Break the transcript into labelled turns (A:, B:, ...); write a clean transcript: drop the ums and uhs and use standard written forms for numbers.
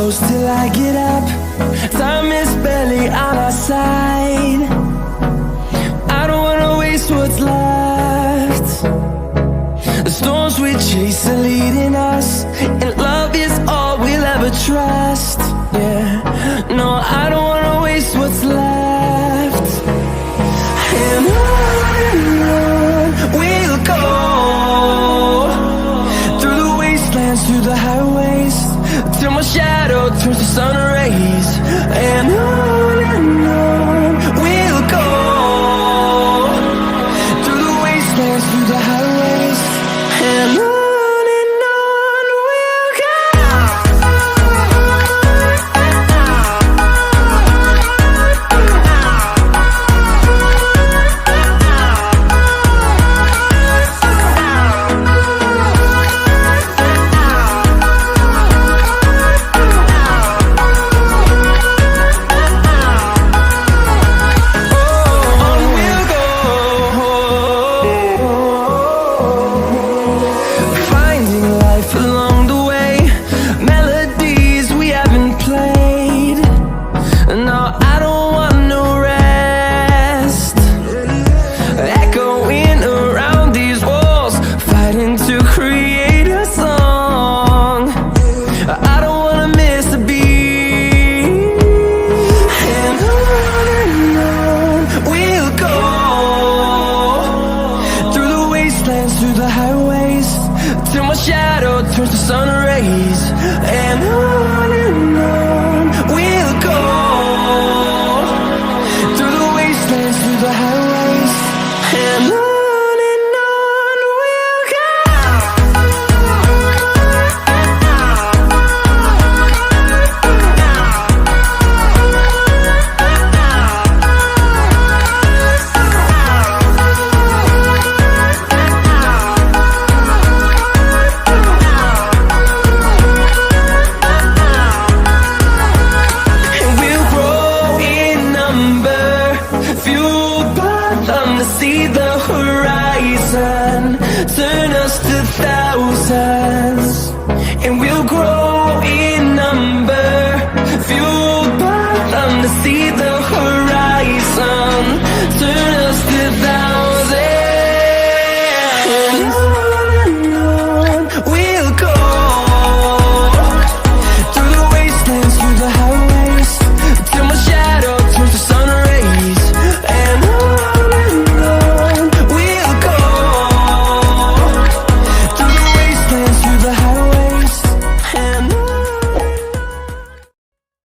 A: close till I get up. Time is barely on our side. I don't wanna waste what's left. The storms we chase are leading us, and love is all we'll ever trust. Yeah, no, I don't wanna waste what's left. And on we'll go, through the wastelands, through the highways, till my shadow turns to sun rays. And on we'll go, through the wastelands, through the highways, and on we'll go. Through the highways, till my shadow turns to sun rays. And on we'll go, through the wastelands, through the highways, and on we'll go. See the horizon, turn us to